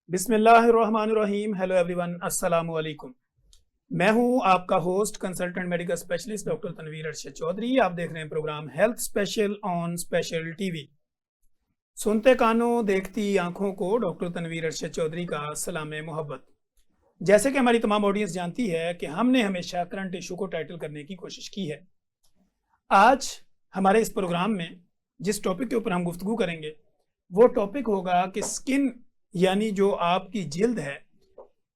बिस्मिल्लाहिर्रहमानिर्रहीम। Hello everyone, अस्सलामु अलैकुम। मैं हूं आपका host consultant medical specialist doctor Tanveer Arshad Chaudhary. आप देख रहे हैं programme health special on special TV. सुनते कानों देखती आंखों को डॉक्टर तनवीर अरशद चौधरी का सलाम मोहब्बत। जैसे कि हमारी तमाम ऑडियंस जानती है कि हमने हमेशा करंट इशू को टाइटल करने की कोशिश की है। आज हमारे इस प्रोग्राम में जिस टॉपिक के ऊपर हम गुफ्तगू करेंगे वो टॉपिक होगा कि स्किन यानी जो आपकी जिल्द है,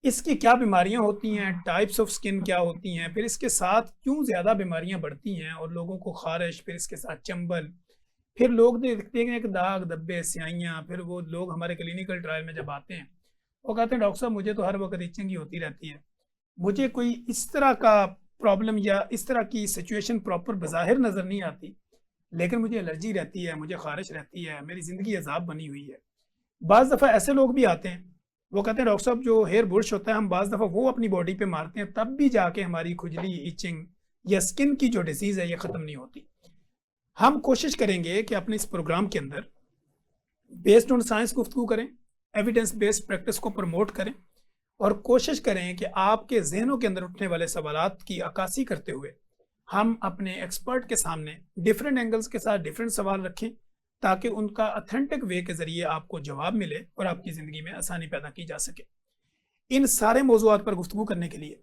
इसकी क्या बीमारियां होती हैं, टाइप्स ऑफ स्किन क्या होती हैं, फिर इसके साथ क्यों ज़्यादा बीमारियां बढ़ती हैं और लोगों को खारिश, फिर इसके साथ चंबल, फिर लोग देखते हैं कि दाग धब्बे स्याइयाँ, फिर वो लोग हमारे क्लिनिकल ट्रायल में जब आते हैं वो कहते हैं डॉक्टर साहब मुझे तो हर वक्त इचिंग ही होती रहती है, मुझे कोई इस तरह का प्रॉब्लम या इस तरह की सिचुएशन प्रॉपर बज़ाहिर नज़र नहीं आती, लेकिन मुझे एलर्जी रहती है, मुझे खारिश रहती है, मेरी ज़िंदगी अजाब बनी हुई है। बाज़ दफ़ा ऐसे लोग भी आते हैं, वो कहते हैं डॉक्टर साहब जो हेयर बुर्श होता है हम बाज़ दफ़ा वो अपनी बॉडी पे मारते हैं, तब भी जाके हमारी खुजली, इचिंग या स्किन की जो डिसीज़ है ये ख़त्म नहीं होती। हम कोशिश करेंगे कि अपने इस प्रोग्राम के अंदर बेस्ड ऑन साइंस गुफ्तगू करें, एविडेंस बेस्ड प्रैक्टिस को प्रमोट करें और कोशिश करें कि आपके जहनों के अंदर उठने वाले सवालात की अक्कासी करते हुए हम अपने एक्सपर्ट के सामने डिफरेंट एंगल्स के साथ डिफरेंट सवाल रखें ताकि उनका अथेंटिक वे के ज़रिए आपको जवाब मिले और आपकी ज़िंदगी में आसानी पैदा की जा सके। इन सारे मौज़ूआत पर गुफ्तगू करने के लिए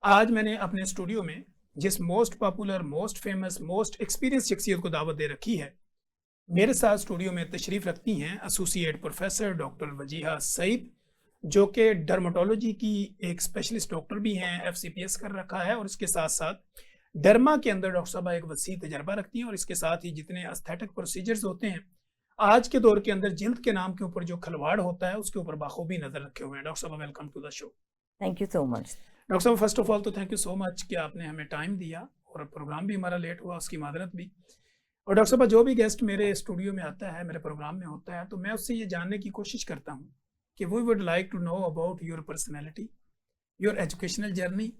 आज मैंने अपने स्टूडियो में जिस most popular, most famous, most experience शख्सियत को दावत दे रखी है, मेरे साथ स्टूडियो में तशरीफ़ रखती हैं associate professor doctor Wajiha Saeed, जो कि डर्माटोलॉजी की एक स्पेशलिस्ट डॉक्टर भी हैं, FCPS कर रखा है और इसके साथ साथ डर्मा के अंदर डॉक्टर साहब एक वसी तजर्बा रखती हैं और इसके साथ ही जितने एस्थेटिक प्रोसीजर्स होते हैं आज के दौर के अंदर जिल्द के नाम के ऊपर जो खलवाड़ होता है उसके ऊपर बाखूबी नज़र रखे हुए हैं। डॉक्टर साहब welcome to the show. Thank you so much. Doctor साहब फर्स्ट ऑफ ऑल तो थैंक यू सो मच कि आपने हमें टाइम दिया और प्रोग्राम भी हमारा लेट हुआ, उसकी मादरत भी। और डॉक्टर साहब जो भी गेस्ट मेरे स्टूडियो में आता है, मेरे प्रोग्राम में होता है, तो मैं उससे ये जानने की कोशिश करता हूँ कि we would like to know about your personality, your educational journey,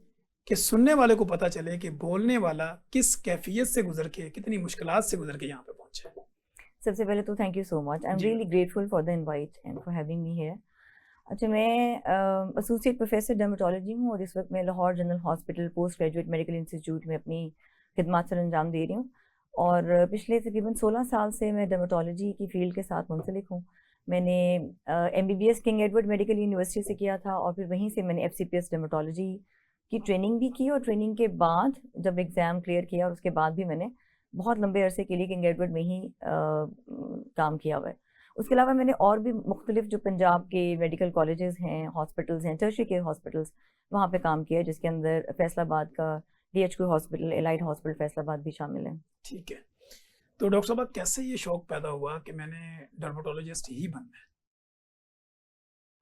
कि सुनने वाले को पता चले कि बोलने वाला किस कैफियत से गुजर के, कितनी मुश्किलात से गुजर के यहाँ पे पहुंचे। सबसे पहले तो thank you so much, I am really grateful for the invite and for having me here. अच्छा, मैं एसोसिएट प्रोफेसर डर्मेटोलॉजी हूँ और इस वक्त मैं Lahore general hospital post graduate medical institute में अपनी खिदमत सर अंजाम दे रही हूँ और पिछले तकरीबन 16 साल से मैं डर्मेटोलॉजी की फील्ड के साथ मुंसलिक हूँ। मैंने MBBS king Edward medical university से किया था और फिर वहीं से मैंने FCPS डर्मेटोलॉजी की ट्रेनिंग भी की और ट्रेनिंग के बाद जब एग्ज़ाम क्लियर किया और उसके बाद भी मैंने बहुत लंबे अरसे के लिए किंग एडवर्ड में ही काम किया हुआ है। उसके अलावा मैंने और भी मुख्तलिफ जो पंजाब के मेडिकल कॉलेजेस हैं, हॉस्पिटल्स हैं, टर्शियरी केयर हॉस्पिटल्स, वहाँ पे काम किया, जिसके अंदर फैसलाबाद का DHQ hospital, Allied hospital Faisalabad भी शामिल है। ठीक है, तो डॉक्टर साहब कैसे ये शौक पैदा हुआ कि मैंने डर्मेटोलॉजिस्ट ही बनना है?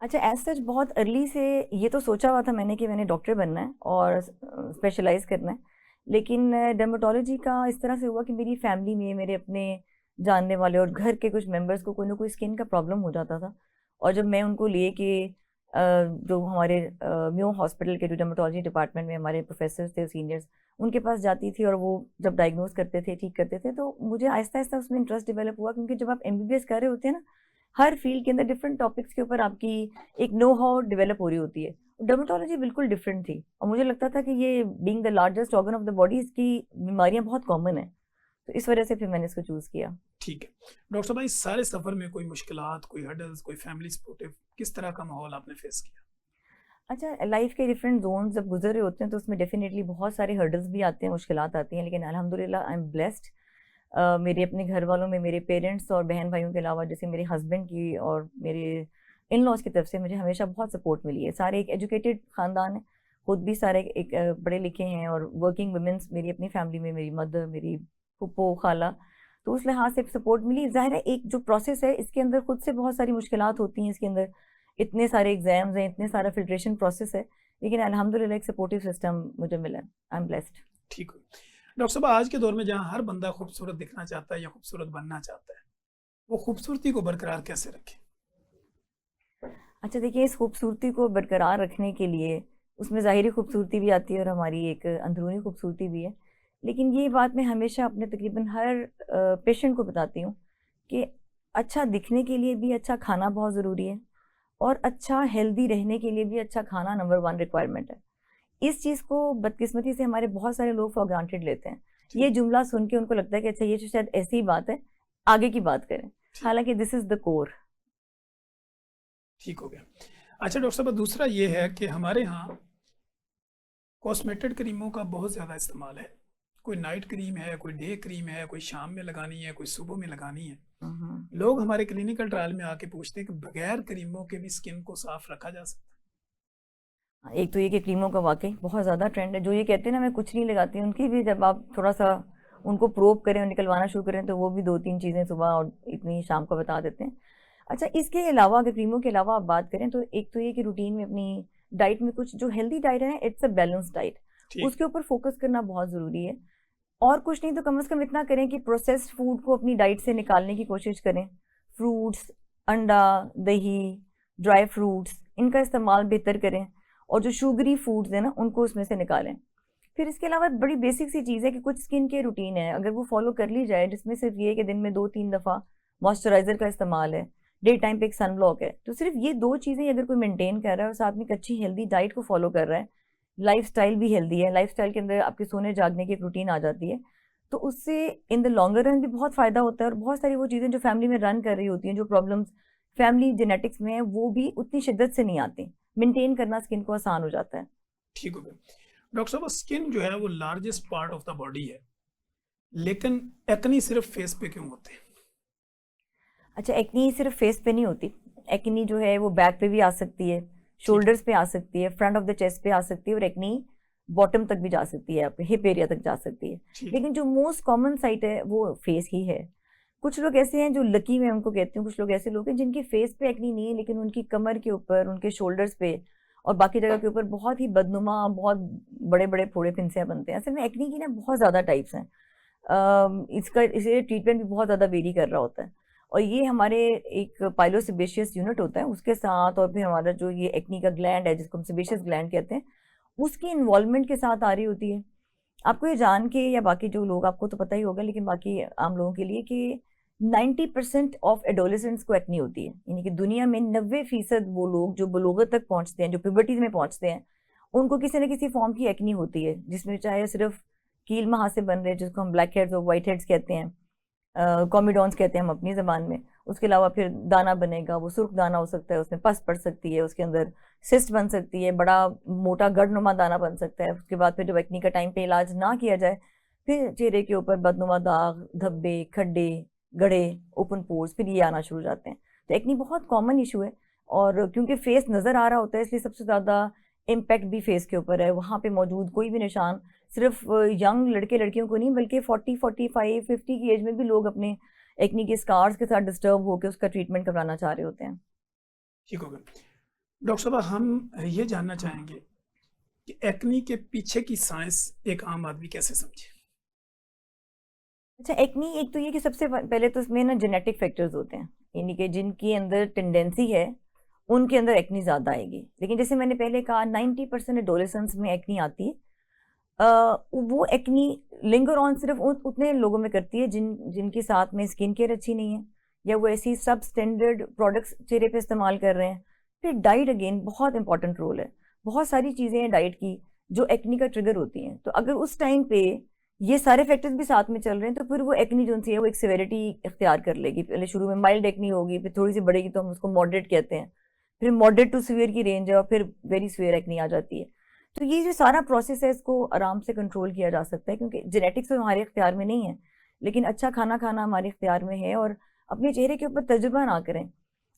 अच्छा, एज सच बहुत अर्ली से ये तो सोचा हुआ था मैंने कि मैंने डॉक्टर बनना है और स्पेशलाइज करना है, लेकिन डर्मेटोलॉजी का इस तरह से हुआ कि मेरी फैमिली में मेरे अपने जानने वाले और घर के कुछ मेंबर्स को कोई ना कोई स्किन का प्रॉब्लम हो जाता था और जब मैं उनको लिए कि जो हमारे म्यो हॉस्पिटल के जो डर्मेटोलॉजी डिपार्टमेंट में हमारे प्रोफेसर थे, सीनियर्स, उनके पास जाती थी और वो जब डायग्नोज करते थे, ठीक करते थे, तो मुझे आहिस्ता आहिस्ता उसमें इंटरेस्ट डेवलप हुआ, क्योंकि जब आप MBBS कर रहे होते हैं ना, हर फील्ड के अंदर डिफरेंट टॉपिक्स के ऊपर आपकी एक नो हाउ डेवलप हो रही होती है। डर्मेटोलॉजी बिल्कुल डिफरेंट थी और मुझे लगता था कि ये being the largest organ of the body, इसकी बीमारियां बहुत कॉमन है, तो इस वजह से फिर मैंने इसको चूज़ किया। ठीक है डॉक्टर साहब, इस सारे सफ़र में कोई मुश्किलात, कोई हर्डल्स, कोई फैमिली सपोर्टिव, किस तरह का माहौल आपने फेस किया? अच्छा, लाइफ के डिफरेंट जोन जब गुजर रहे होते हैं तो उसमें डेफिनेटली बहुत सारे हर्डल्स भी आते हैं, मुश्किलात आती हैं, लेकिन अल्हम्दुलिल्लाह आई एम ब्लेस्ड। मेरे अपने घर वालों में मेरे पेरेंट्स और बहन भाइयों के अलावा जैसे मेरे हस्बैंड की और मेरे इन लॉज की तरफ से मुझे हमेशा बहुत सपोर्ट मिली है। सारे एक एजुकेटेड ख़ानदान है, खुद भी सारे एक पढ़े लिखे हैं और वर्किंग वुमेंस मेरी अपनी फैमिली में, मेरी मदर, मेरी फूफो, खाला, तो उस लिहाज से सपोर्ट मिली। ज़ाहिर है एक जो प्रोसेस है इसके अंदर खुद से बहुत सारी मुश्किलात होती हैं, इसके अंदर इतने सारे एग्जाम्स हैं, इतने सारा फिल्ट्रेशन प्रोसेस है, लेकिन अल्हम्दुलिल्लाह एक सपोर्टिव सिस्टम मुझे मिला। I am blessed. ठीक है डॉक्टर साहब, आज के दौर में जहाँ हर बंदा खूबसूरत दिखना चाहता है या खूबसूरत बनना चाहता है, वो खूबसूरती को बरकरार कैसे रखे? अच्छा देखिए, इस खूबसूरती को बरकरार रखने के लिए उसमें ज़ाहिरी खूबसूरती भी आती है और हमारी एक अंदरूनी खूबसूरती भी है, लेकिन ये बात मैं हमेशा अपने तकरीबन हर पेशेंट को बताती हूँ कि अच्छा दिखने के लिए भी अच्छा खाना बहुत ज़रूरी है और अच्छा हेल्दी रहने के लिए भी अच्छा खाना नंबर 1 रिक्वायरमेंट है। इस चीज़ को बदकिस्मती से हमारे बहुत सारे लोग फॉर ग्रांटेड लेते हैं। ये जुमला सुन के उनको लगता है कि अच्छा ये तो शायद ऐसी ही बात है, आगे की बात करें, हालांकि दिस इज द कोर। ठीक हो गया। अच्छा डॉक्टर साहब, दूसरा ये है कि हमारे यहाँ कॉस्मेटिक क्रीमों का बहुत ज़्यादा इस्तेमाल है। कोई नाइट क्रीम है, कोई डे क्रीम है, कोई शाम में लगानी है, कोई सुबह में लगानी है। लोग हमारे क्लिनिकल ट्रायल में आके पूछते हैं कि बगैर क्रीमों के भी स्किन को साफ रखा जा सकता है? एक तो ये कि क्रीमों का वाकई बहुत ज़्यादा ट्रेंड है। जो ये कहते हैं ना मैं कुछ नहीं लगाती, उनकी भी जब आप थोड़ा सा उनको प्रोब करें और निकलवाना शुरू करें तो वो भी 2-3 चीज़ें सुबह और इतनी शाम को बता देते हैं। अच्छा, इसके अलावा अगर क्रीमों के अलावा आप बात करें तो एक तो ये कि रूटीन में अपनी डाइट में कुछ जो हेल्दी डाइट है, इट्स अ बैलेंस डाइट, उसके ऊपर फोकस करना बहुत ज़रूरी है। और कुछ नहीं तो कम से कम इतना करें कि प्रोसेस्ड फूड को अपनी डाइट से निकालने की कोशिश करें। फ्रूट्स, अंडा, दही, ड्राई फ्रूट्स, इनका इस्तेमाल बेहतर करें और जो शुगरी फूड्स हैं ना उनको उसमें से निकालें। फिर इसके अलावा बड़ी बेसिक सी चीज़ है कि कुछ स्किन केयर रूटीन है, अगर वो फॉलो कर ली जाए, जिसमें सिर्फ ये कि दिन में 2-3 दफ़ा मॉइस्चराइज़र का इस्तेमाल है, डे टाइम पे एक सन ब्लॉक है, तो सिर्फ ये 2 चीज़ें अगर कोई मेंटेन कर रहा है और साथ में एक अच्छी हेल्दी डाइट को फॉलो कर रहा है, लाइफस्टाइल भी हेल्दी है, लाइफस्टाइल के अंदर आपके सोने जागने की एक रूटीन आ जाती है, तो उससे इन द लॉन्गर रन भी बहुत फ़ायदा होता है। और बहुत सारी वो चीज़ें जो फैमिली में रन कर रही होती हैं, जो प्रॉब्लम्स फैमिली जेनेटिक्स में है, वो भी उतनी शिद्दत से नहीं आती। मेंटेन करना स्किन को आसान हो जाता है। ठीक हो गया। डॉक्टर साहब, स्किन जो है वो largest part of the body है, लेकिन एक्नी सिर्फ फेस पे क्यों होते हैं? अच्छा, एक्नी सिर्फ फेस पे नहीं होती। एक्नी जो है वो बैक पे भी आ सकती है, शोल्डर्स पे आ सकती है, फ्रंट ऑफ द चेस्ट पे आ सकती है, और एक्नी बॉटम तक भी जा सकती है, आपके हिप एरिया तक जा सकती है। लेकिन जो मोस्ट कॉमन साइट है वो फेस ही है। कुछ लोग ऐसे हैं जो लकी, मैं उनको कहती हूँ, कुछ लोग ऐसे लोग हैं जिनकी फेस पे एक्नी नहीं है, लेकिन उनकी कमर के ऊपर, उनके शोल्डर्स पे और बाकी जगह के ऊपर बहुत ही बदनुमा, बहुत बड़े बड़े फोड़े फिंसियाँ बनते हैं। असल में एक्नी की ना बहुत ज़्यादा टाइप्स हैं। इसे ट्रीटमेंट भी बहुत ज़्यादा वेरी कर रहा होता है, और ये हमारे एक पाइलोसेबेशियस यूनिट होता है उसके साथ, और फिर हमारा जो ये एक्नी का ग्लैंड है जिसको हम सेबेशियस ग्लैंड कहते हैं, उसकी इन्वॉल्वमेंट के साथ आ रही होती है। आपको ये जान के, या बाकी जो लोग, आपको तो पता ही होगा लेकिन बाकी आम लोगों के लिए, कि 90% ऑफ एडोलेसेंट्स को एक्नी होती है। यानी कि दुनिया में 90% वो लोग जो बलूगत तक पहुंचते हैं, जो प्यूबर्टी में पहुंचते हैं, उनको किसी न किसी फॉर्म की एक्नी होती है, जिसमें चाहे सिर्फ कील महासे बन रहे, जिसको हम ब्लैक हेड्स और वाइट हेड्स कहते हैं, कॉमिडॉन्स कहते हैं हम अपनी ज़बान में। उसके अलावा फिर दाना बनेगा, वो सुर्ख दाना हो सकता है, उसमें पस पड़ सकती है, उसके अंदर सिस्ट बन सकती है, बड़ा मोटा गढ़नुमा दाना बन सकता है। उसके बाद फिर जब एक्नी का टाइम पे इलाज ना किया जाए, फिर चेहरे के ऊपर बदनुमा दाग, धब्बे, खड्डे, गड़े, ओपन पोर्स, फिर ये आना शुरू हो जाते हैं। तो एक्नी बहुत कॉमन इशू है, और क्योंकि फेस नज़र आ रहा होता है इसलिए सबसे ज़्यादा इम्पैक्ट भी फेस के ऊपर है। वहाँ पे मौजूद कोई भी निशान सिर्फ यंग लड़के लड़कियों को नहीं, बल्कि 40, 45, 50 की एज में भी लोग अपने एक्नी के स्कार्स के साथ डिस्टर्ब होकर उसका ट्रीटमेंट करवाना चाह रहे होते हैं। ठीक होगा। डॉक्टर साहब, हम ये जानना चाहेंगे कि एक्नी के पीछे की साइंस एक आम आदमी कैसे समझे? अच्छा, एक्नी एक तो ये कि सबसे पहले तो इसमें ना जेनेटिक फैक्टर्स होते हैं, यानी कि जिनके अंदर टेंडेंसी है उनके अंदर एक्नी ज़्यादा आएगी। लेकिन जैसे मैंने पहले कहा, 90% एडोलेसेंट्स में एक्नी आती है। वो एक्नी लिंगर ऑन सिर्फ उतने लोगों में करती है जिनके साथ में स्किन केयर अच्छी नहीं है, या वो ऐसी सब स्टैंडर्ड प्रोडक्ट्स चेहरे पे इस्तेमाल कर रहे हैं। फिर डाइट अगेन बहुत इंपॉर्टेंट रोल है। बहुत सारी चीज़ें हैं डाइट की जो एक्नी का ट्रिगर होती हैं, तो अगर उस टाइम पे ये सारे फैक्टर्स भी साथ में चल रहे हैं तो फिर वो एक्नी जो सी है वो एक सेवेरिटी इख्तियार कर लेगी। पहले शुरू में माइल्ड एक्नी होगी, फिर थोड़ी सी बढ़ेगी तो हम उसको मॉडरेट कहते हैं, फिर मॉडरेट टू सीवियर की रेंज है, और फिर वेरी सीवियर एक्नी आ जाती है। तो ये जो सारा प्रोसेस है इसको आराम से कंट्रोल किया जा सकता है, क्योंकि जेनेटिक्स तो हमारे इख्तियार में नहीं है, लेकिन अच्छा खाना खाना हमारे इख्तियार में है। और अपने चेहरे के ऊपर तजुर्बा ना करें।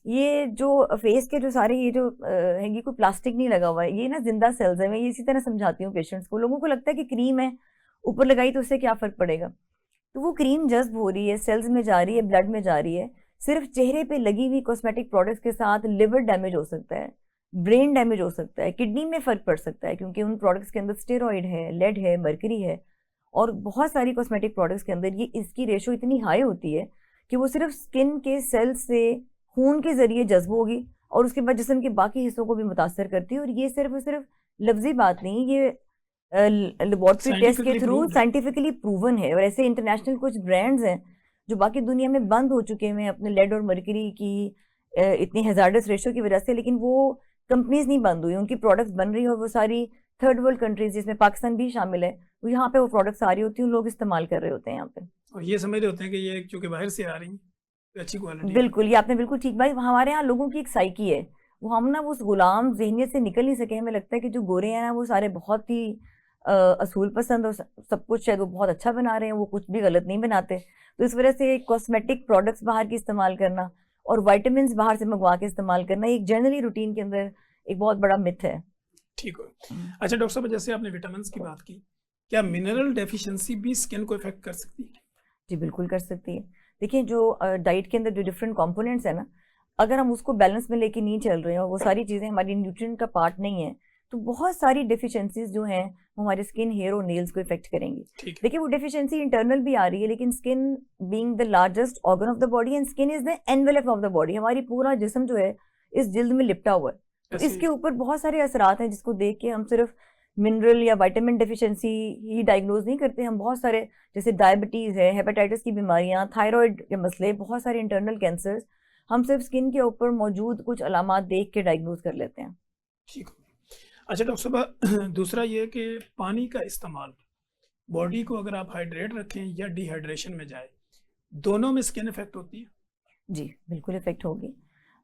ये जो फेस के जो सारे ये जो है, ये कोई प्लास्टिक नहीं लगा हुआ है, ये ना जिंदा सेल्स है। मैं ये इसी तरह समझाती हूँ पेशेंट्स को। लोगों को लगता है कि क्रीम है, ऊपर लगाई तो उससे क्या फ़र्क पड़ेगा। तो वो क्रीम जज्ब हो रही है, सेल्स में जा रही है, ब्लड में जा रही है। सिर्फ चेहरे पे लगी हुई कॉस्मेटिक प्रोडक्ट्स के साथ लिवर डैमेज हो सकता है, ब्रेन डैमेज हो सकता है, किडनी में फ़र्क पड़ सकता है, क्योंकि उन प्रोडक्ट्स के अंदर स्टेरॉइड है, लेड है, मरकरी है, और बहुत सारी कॉस्मेटिक प्रोडक्ट्स के अंदर ये इसकी रेशो इतनी हाई होती है कि वो सिर्फ स्किन के सेल्स से खून के ज़रिए जज्ब होगी और उसके बाद जिस्म के बाकी हिस्सों को भी मुतासर करती है। और ये सिर्फ लफ्जी बात नहीं, ये लेबॉर्ट्री टेस्ट के थ्रू साइंटिफिकली प्रूवन है। और ऐसे इंटरनेशनल कुछ ब्रांड्स हैं जो बाकी दुनिया में बंद हो चुके हैं अपने लेड और मरकरी की इतनी हैजार्डस रेशो की वजह से, लेकिन वो कंपनीज नहीं बंद हुई, उनकी प्रोडक्ट्स बन रही है और वो सारी थर्ड वर्ल्ड कंट्रीज जिसमें पाकिस्तान भी शामिल है, वो यहाँ पे वो प्रोडक्ट्स आ रही होती हैं, लोग इस्तेमाल कर रहे होते हैं यहाँ पे। और ये समझ रहे होते हैं कि ये चूंकि बाहर से आ रही हैं तो अच्छी क्वालिटी बिल्कुल, ये आपने बिल्कुल ठीक, भाई हमारे यहाँ लोगों की एक साइकी है, वो हम ना उस गुलाम जहनियत से निकल नहीं सके। हमें लगता है कि जो गोरे हैं ना वो सारे बहुत ही असूल पसंद और सब कुछ शायद वो बहुत अच्छा बना रहे हैं, वो कुछ भी गलत नहीं बनाते। तो इस वजह से कॉस्मेटिक प्रोडक्ट्स बाहर की इस्तेमाल करना और वाइटामिन बाहर से मंगवा के इस्तेमाल करना एक जनरली रूटीन के अंदर एक बहुत बड़ा मिथ है। ठीक हो। अच्छा डॉक्टर साहब, जैसे आपने विटामिन की बात की, क्या मिनरल डेफिशिएंसी भी स्किन को इफेक्ट कर सकती है? जी बिल्कुल कर सकती है। देखिए, जो डाइट के अंदर जो डिफरेंट कंपोनेंट्स है ना, अगर हम उसको बैलेंस में लेके नहीं चल रहे हैं और वो सारी चीज़ें हमारी न्यूट्रिएंट का पार्ट नहीं है, तो बहुत सारी डेफिशिएंसीज जो हैं वो हमारे स्किन, हेयर और नेल्स को इफेक्ट करेंगी। ठीक है। देखिए, वो डेफिशिएंसी इंटरनल भी आ रही है, लेकिन skin being the largest organ of the body and skin is the envelope of the body, हमारी पूरा जिस्म जो है इस जिल्द में लिपटा हुआ है, तो ऐसे इसके ऊपर बहुत सारे असरात हैं जिसको देख के हम सिर्फ मिनरल या विटामिन डेफिशिएंसी ही डायग्नोज नहीं करते। हम बहुत सारे, जैसे डायबिटीज़ है, हेपेटाइटिस की बीमारियां, थायराइड के मसले, बहुत सारे इंटरनल कैंसर्स, हम सिर्फ स्किन के ऊपर मौजूद कुछ अलामात देख के डायग्नोज कर लेते हैं। ठीक हो। अच्छा डॉक्टर साहब, दूसरा ये कि पानी का इस्तेमाल, बॉडी को अगर आप हाइड्रेट रखें या डिहाइड्रेशन में जाए, दोनों में स्किन इफेक्ट होती है? जी बिल्कुल इफेक्ट होगी।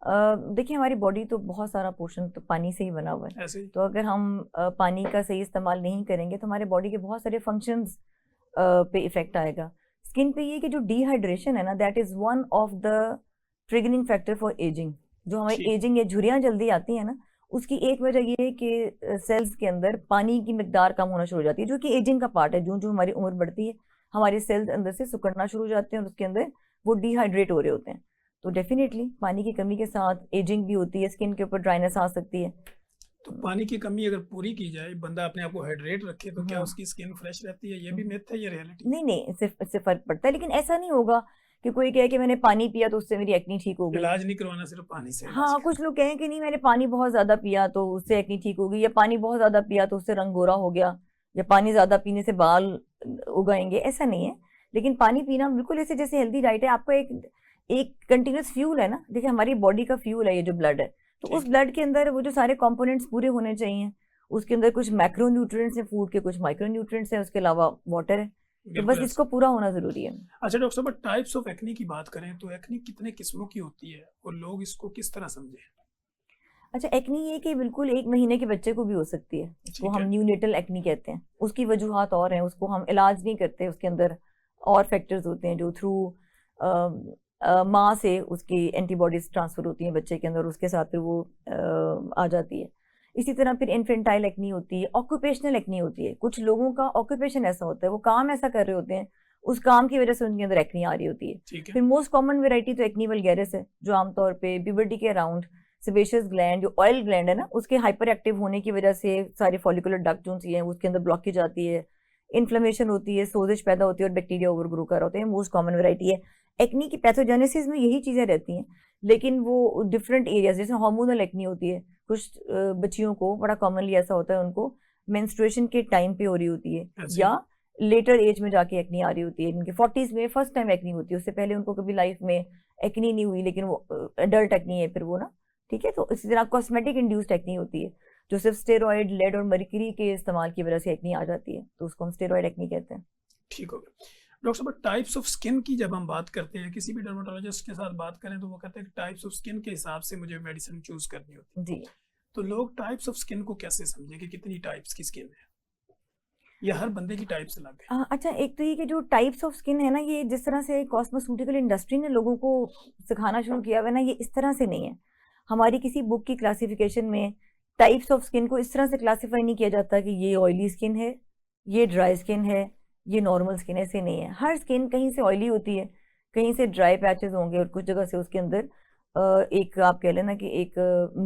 देखिए, हमारी बॉडी तो बहुत सारा पोर्शन तो पानी से ही बना हुआ है, ऐसे ही? तो अगर हम पानी का सही इस्तेमाल नहीं करेंगे तो हमारे बॉडी के बहुत सारे फंक्शंस पे इफेक्ट आएगा। स्किन पे ये कि जो डिहाइड्रेशन है ना, that is one of the triggering factor for ageing. जो हमारी ठीक। एजिंग या झुर्रियाँ जल्दी आती है ना, उसकी एक वजह ये है कि सेल्स के अंदर पानी की मिकदार कम होना शुरू हो जाती है, जो कि एजिंग का पार्ट है। जो जो हमारी उम्र बढ़ती है, हमारे सेल्स अंदर से सिकुड़ना शुरू हो जाते हैं और उसके अंदर वो डिहाइड्रेट हो रहे होते हैं। तो डेफिनेटली पानी की कमी के साथ एजिंग भी होती है, स्किन के ऊपर ड्राइनेस आ सकती है। तो पानी की कमी अगर पूरी की जाए, बंदा अपने आप को हाइड्रेट रखे, तो क्या हाँ। उसकी स्किन फ्रेश रहती है? ये भी मिथ है, ये रियलिटी? नहीं नहीं, इससे फर्क पड़ता है, लेकिन ऐसा नहीं होगा कि कोई कहे कि मैंने पानी पिया तो उससे मेरी एक्नी ठीक हो गई। इलाज नहीं करवाना, सिर्फ पानी से इलाज हाँ, कुछ लोग कहें कि नहीं मैंने पानी बहुत ज्यादा पिया तो उससे एक्नी ठीक हो गई, या पानी बहुत ज्यादा पिया तो उससे रंग गोरा हो गया, या पानी ज्यादा पीने से बाल उगाएंगे, ऐसा नहीं है। लेकिन पानी पीना बिल्कुल ऐसे जैसे हेल्दी डाइट है, आपका एक एक कंटिन्यूस फ्यूल है ना। देखिए, हमारी बॉडी का फ्यूल है ये जो ब्लड है, तो उस ठीक। ब्लड के अंदर वो जो सारे कंपोनेंट्स पूरे होने चाहिए, उसके अंदर कुछ मैक्रो न्यूट्रिएंट्स हैं फूड के, कुछ माइक्रो न्यूट्रिएंट्स हैं, उसके अलावा वाटर है, तो बिल्कुल बस ऐसा। इसको पूरा होना जरूरी है। अच्छा डॉक्टर साहब, टाइप्स ऑफ एक्नी की बात करें तो एक्नी कितने किस्मों की होती है और लोग इसको किस तरह समझें? अच्छा, एक्नी ये कि बिल्कुल 1 महीने के बच्चे को भी हो सकती है, उसको ठीक हम है। न्यूनेटल एक्नी कहते हैं। उसकी वजूहात और हैं, उसको हम इलाज नहीं करते, उसके अंदर और फैक्टर्स होते हैं जो थ्रू माँ से उसकी एंटीबॉडीज ट्रांसफर होती हैं बच्चे के अंदर, उसके साथ फिर वो आ जाती है। इसी तरह फिर इन्फेंटाइल एक्नी होती है, ऑक्यूपेशनल एक्नी होती है। कुछ लोगों का ऑक्यूपेशन ऐसा होता है, वो काम ऐसा कर रहे होते हैं, उस काम की वजह से उनके अंदर एक्नी आ रही होती है। ठीक है। फिर मोस्ट कॉमन वेराइटी तो एक्नी वल्गैरिस है, जो आमतौर पे प्यूबर्टी के अराउंड सेबेशियस ग्लैंड, जो ऑयल ग्लैंड है ना, उसके हाइपर एक्टिव होने की वजह से सारे फॉलिकुलर डक्ट जो हैं उसके अंदर ब्लॉकेज आती है, इन्फ्लेमेशन होती है, सोजिश पैदा होती है और बैक्टीरिया ओवर ग्रो कर रहे होते हैं। मोस्ट कॉमन वैरायटी है एक्नी की। पैथोजेनेसिस में यही चीज़ें रहती हैं, लेकिन वो डिफरेंट एरियाज, जैसे हार्मोनल एक्नी होती है, कुछ बच्चियों को बड़ा कॉमनली ऐसा होता है, उनको मेंस्ट्रुएशन के टाइम पे हो रही होती है, ऐसे? या लेटर एज में जाके एक्नी आ रही होती है। इनके 40s में फर्स्ट टाइम एक्नी होती है, उससे पहले उनको कभी लाइफ में एक्नी नहीं हुई, लेकिन वो एडल्ट एक्नी है फिर वो ना। ठीक है, तो इसी तरह कॉस्मेटिक इंड्यूस्ड एक्नी होती है, जो सिर्फ स्टेरॉयड, लेड और मर्क्यूरी के इस्तेमाल की वजह से एक्नी आ जाती है, तो उसको हम स्टेरॉयड एक्नी कहते हैं। ठीक हो गया। डॉक्टर साहब, टाइप्स ऑफ स्किन की जब हम बात करते हैं, किसी भी डर्मेटोलॉजिस्ट के साथ बात करें तो वो कहते हैं कि टाइप्स ऑफ स्किन के हिसाब से मुझे मेडिसिन चूज करनी होती है। जी, तो लोग टाइप्स ऑफ स्किन को कैसे समझें कि कितनी टाइप्स की स्किन है, या हर बंदे की टाइप्स अलग है? अच्छा, एक तो ये कि जो टाइप्स ऑफ स्किन है ना, ये जिस तरह से कॉस्मेस्यूटिकल इंडस्ट्री ने लोगों को सिखाना शुरू किया हुआ है ना, ये इस तरह से नहीं है। हमारी किसी बुक की क्लासिफिकेशन में टाइप्स ऑफ स्किन को इस तरह से क्लासीफाई नहीं किया जाता कि ये ऑयली स्किन है, ये ड्राई स्किन है, ये नॉर्मल स्किन है, ऐसे नहीं है। हर स्किन कहीं से ऑयली होती है, कहीं से ड्राई पैचेस होंगे, और कुछ जगह से उसके अंदर एक आप कह लेना कि एक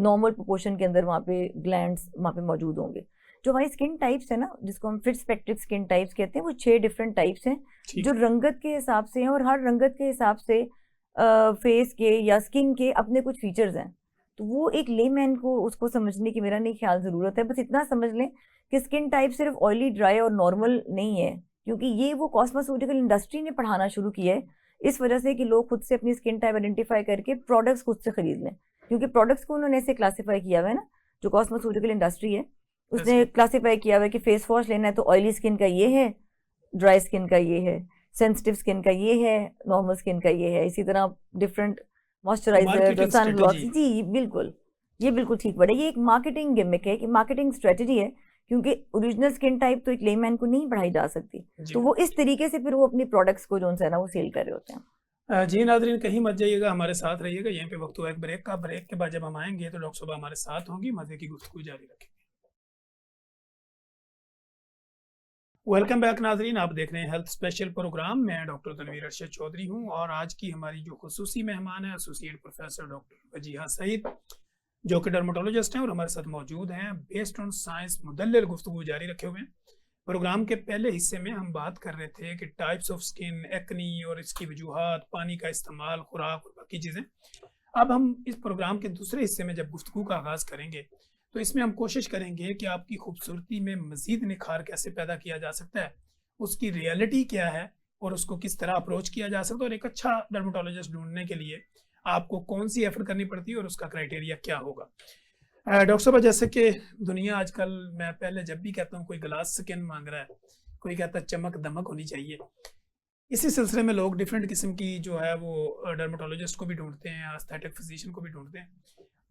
नॉर्मल प्रोपोर्शन के अंदर वहाँ पे ग्लैंड्स वहाँ पे मौजूद होंगे। जो हमारी स्किन टाइप्स है ना, जिसको हम फिट स्पेक्ट्रिक स्किन टाइप्स कहते हैं, वो 6 डिफरेंट टाइप्स हैं ठीक जो है। रंगत के हिसाब से हैं, और हर रंगत के हिसाब से फेस के या स्किन के अपने कुछ फीचर्स हैं। तो वो एक लेमैन को उसको समझने की मेरा नहीं ख्याल ज़रूरत है। बस इतना समझ लें कि स्किन टाइप सिर्फ ऑयली, ड्राई और नॉर्मल नहीं है, क्योंकि ये वो कॉस्मेस्यूटिकल इंडस्ट्री ने पढ़ाना शुरू किया है। इस वजह से कि लोग खुद से अपनी स्किन टाइप आइडेंटिफाई करके प्रोडक्ट्स खुद से खरीद लें, क्योंकि प्रोडक्ट्स को उन्होंने ऐसे क्लासीफाई किया हुआ है ना, जो कॉस्मेटिकल इंडस्ट्री है उसने क्लासीफाई किया हुआ है कि फेस वॉश लेना है तो ऑयली स्किन का ये है, ड्राई स्किन का ये है, सेंसिटिव स्किन का ये है, नॉर्मल स्किन का ये है, इसी तरह डिफरेंट मॉइस्चराइजर, सन ब्लॉक्स। जी बिल्कुल, ये बिल्कुल ठीक पड़े। ये एक मार्केटिंग गिमिक है, कि मार्केटिंग स्ट्रेटजी है, क्योंकि ओरिजिनल स्किन टाइप तो एक लेमैन को नहीं पढ़ाई जा सकती, तो वो इस तरीके से फिर वो अपनी प्रोडक्ट्स को जो है ना वो सेल कर रहे होते हैं। जी नाज़रीन, कहीं मत जाइएगा, हमारे साथ रहिएगा। यहीं पे वक्त हुआ एक ब्रेक का। ब्रेक के बाद जब हम आएंगे तो डॉक्टर साहब हमारे साथ होंगी, मजे की गुफ्तगू जारी रखेंगे। वेलकम बैक नाजरीन, आप देख रहे हैं हेल्थ स्पेशल प्रोग्राम। मैं डॉक्टर तनवीर अरशद चौधरी हूं और आज की हमारी जो खुसूसी मेहमान है associate professor doctor Wajiha Saeed, जो कि डर्मेटोलॉजिस्ट हैं और हमारे साथ मौजूद हैं। बेस्ड ऑन साइंस मुदल्लिल गुफ्तगू जारी रखे हुए हैं। प्रोग्राम के पहले हिस्से में हम बात कर रहे थे कि टाइप्स ऑफ स्किन, एक्नी और इसकी वजूहात, पानी का इस्तेमाल, खुराक और बाकी चीज़ें। अब हम इस प्रोग्राम के दूसरे हिस्से में जब गुफ्तगू का आगाज़ करेंगे तो इसमें हम कोशिश करेंगे कि आपकी खूबसूरती में मज़ीद निखार कैसे पैदा किया जा सकता है, उसकी रियलिटी क्या है और उसको किस तरह अप्रोच किया जा सकता है, और एक अच्छा डर्मेटोलॉजिस्ट ढूंढने के लिए आपको कौन सी एफर्ट करनी पड़ती है और उसका क्राइटेरिया क्या होगा। डॉक्टर साहब, जैसे कि दुनिया आजकल, मैं पहले जब भी कहता हूँ कोई ग्लास स्किन मांग रहा है, कोई कहता है चमक दमक होनी चाहिए, इसी सिलसिले में लोग डिफरेंट किस्म की जो है वो डर्मेटोलॉजिस्ट को भी ढूंढते हैं, एस्थेटिक फिजिशियन को भी ढूंढते हैं।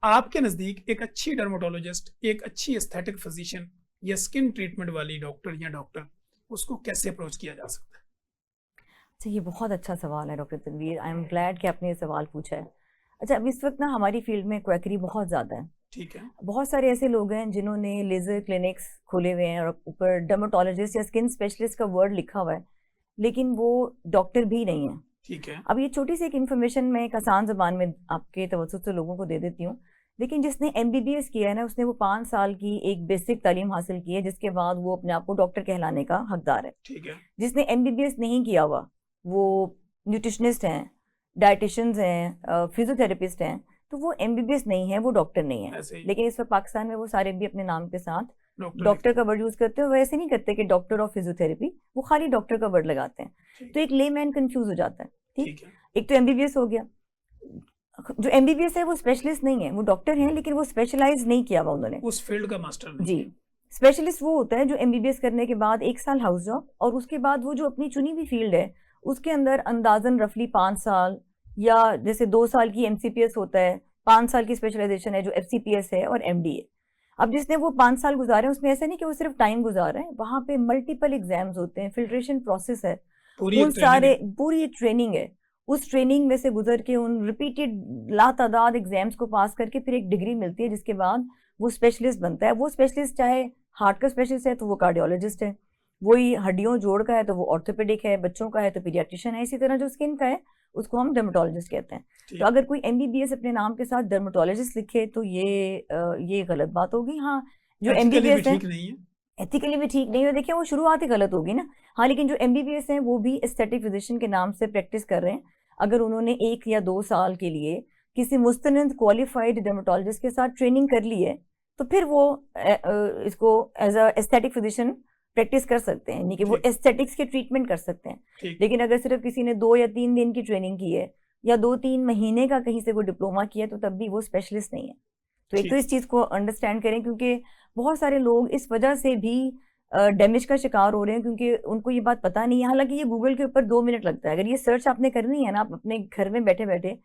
आपके नज़दीक एक अच्छी डर्मेटोलॉजिस्ट, एक अच्छी एस्थेटिक फिजिशियन या स्किन ट्रीटमेंट वाली डॉक्टर या डॉक्टर, उसको कैसे अप्रोच किया जा सकता है? अच्छा, ये बहुत अच्छा सवाल है doctor Tanveer. I am glad कि आपने ये सवाल पूछा है। अच्छा, अब इस वक्त ना हमारी फील्ड में क्वैकरी बहुत ज़्यादा है। ठीक है। बहुत सारे ऐसे लोग हैं जिन्होंने लेज़र क्लिनिक्स खोले हुए हैं और ऊपर डर्मेटोलॉजिस्ट या स्किन स्पेशलिस्ट का वर्ड लिखा हुआ है, लेकिन वो डॉक्टर भी नहीं है। ठीक है। अब ये छोटी सी एक इन्फॉर्मेशन मैं एक आसान ज़बान में आपके तवज्जुह से लोगों को दे देती हूँ। लेकिन जिसने MBBS किया है ना, उसने वो 5 साल की एक बेसिक तालीम हासिल की है, जिसके बाद वो अपने आप को डॉक्टर कहलाने का हकदार है। ठीक है। जिसने MBBS नहीं किया हुआ, वो न्यूट्रिशनिस्ट हैं, डाइटिशियंस हैं, फिजियोथेरेपिस्ट हैं, तो वो MBBS नहीं है, वो डॉक्टर नहीं है। लेकिन इस वक्त पाकिस्तान में वो सारे भी अपने नाम के साथ डॉक्टर का वर्ड यूज करते हैं। वैसे नहीं करते कि डॉक्टर ऑफ फिजियोथेरेपी, वो खाली डॉक्टर का वर्ड लगाते हैं। तो एक लेमैन कंफ्यूज हो जाता है। ठीक है। एक तो MBBS हो गया। जो MBBS है वो स्पेशलिस्ट नहीं है, वो डॉक्टर हैं लेकिन वो स्पेशलाइज नहीं किया हुआ उन्होंने, उस फील्ड का मास्टर नहीं। जी। स्पेशलिस्ट वो होता है जो MBBS करने के बाद 1 साल हाउस जॉब, और उसके बाद वो जो अपनी चुनी हुई फील्ड है उसके अंदर अंदाजन रफली 5 साल, या जैसे 2 साल की MCPS होता है, 5 साल की स्पेशलाइजेशन है जो FCPS है, और MD है। अब जिसने वो 5 साल गुजारे, उसमें ऐसा नहीं कि वो सिर्फ टाइम गुजार रहे हैं, वहाँ पे मल्टीपल एग्जाम्स होते हैं, फिल्ट्रेशन प्रोसेस है, पूरी ट्रेनिंग है। उस ट्रेनिंग में से गुजर के उन रिपीटेड लातादाद एग्जाम्स को पास करके फिर एक डिग्री मिलती है, जिसके बाद वो स्पेशलिस्ट बनता है। वो स्पेशलिस्ट चाहे हार्ट का स्पेशलिस्ट है तो वो कार्डियोलॉजिस्ट है, वही हड्डियों जोड़ का है तो वो ऑर्थोपेडिक है, बच्चों का है तो पीडियाट्रिशियन है, इसी तरह जो स्किन का है उसको हम डर्मेटोलॉजिस्ट कहते हैं। तो अगर कोई MBBS अपने नाम के साथ डर्मेटोलॉजिस्ट लिखे तो ये गलत बात होगी। हाँ, जो MBBS है एथिकली भी ठीक नहीं है, देखिए वो शुरुआत ही गलत होगी ना। हाँ, लेकिन जो MBBS हैं वो भी एस्थेटिक फिजिशियन के नाम से प्रैक्टिस कर रहे हैं। अगर उन्होंने 1 या 2 साल के लिए किसी मुस्तनद क्वालिफाइड डर्मेटोलॉजिस्ट के साथ ट्रेनिंग कर ली है तो फिर वो इसको as a aesthetic physician practice कर सकते हैं, यानी कि वो एस्थेटिक्स के ट्रीटमेंट कर सकते हैं। लेकिन अगर सिर्फ किसी ने 2 या 3 दिन की ट्रेनिंग की है या 2-3 महीने का कहीं से कोई डिप्लोमा किया है तो तब भी वो स्पेशलिस्ट नहीं है। तो एक तो इस चीज़ को अंडरस्टैंड करें, क्योंकि बहुत सारे लोग इस वजह से भी डैमेज का शिकार हो रहे हैं, क्योंकि उनको ये बात पता नहीं है। हालांकि ये गूगल के ऊपर 2 मिनट लगता है। अगर ये सर्च आपने करनी है ना, आप अपने घर में बैठे बैठे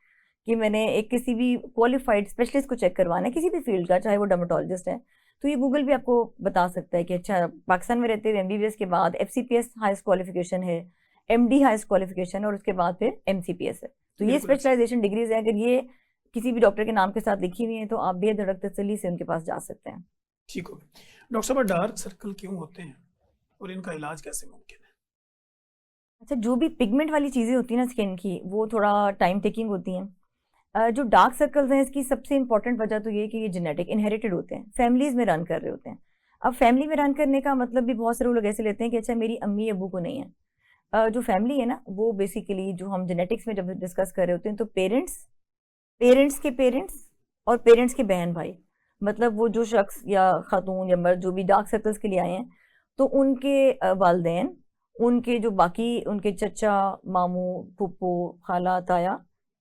कि मैंने एक किसी भी क्वालिफाइड स्पेशलिस्ट को चेक करवाना है किसी भी फील्ड का, चाहे वो डर्मेटोलॉजिस्ट है, तो ये गूगल भी आपको बता सकता है कि अच्छा, पाकिस्तान में रहते हुए MBBS के बाद FCPS हाईएस्ट क्वालिफिकेशन है, MD हाईएस्ट क्वालिफिकेशन है, और उसके बाद फिर MCPS है। तो ये स्पेशलाइजेशन डिग्रीज है। अगर ये किसी भी डॉक्टर के नाम के साथ लिखी हुई है तो आप बेधड़क तसल्ली से उनके पास जा सकते हैं। ठीक हो गया। डॉक्टर साहब, डार्क सर्कल क्यों होते हैं और इनका इलाज कैसे मुमकिन है? अच्छा, जो भी पिगमेंट वाली चीज़ें होती हैं ना स्किन की, वो थोड़ा टाइम टेकिंग होती हैं। जो डार्क सर्कल्स हैं, इसकी सबसे इंपॉर्टेंट वजह तो ये है कि ये जेनेटिक इनहेरिटेड होते हैं, फैमिलीज में रन कर रहे होते हैं। अब फैमिली में रन करने का मतलब भी बहुत सारे लोग ऐसे लेते हैं कि अच्छा मेरी अम्मी अबू को नहीं है। जो फैमिली है ना, वो बेसिकली जो हम जेनेटिक्स में जब डिस्कस कर रहे होते हैं तो पेरेंट्स के पेरेंट्स और पेरेंट्स के बहन भाई, मतलब वो जो शख्स या खातून या मर्द जो भी डार्क सर्कल्स के लिए आए हैं, तो उनके वालिदैन उनके जो बाकी उनके चचा, मामू, फूफू, खाला, ताया,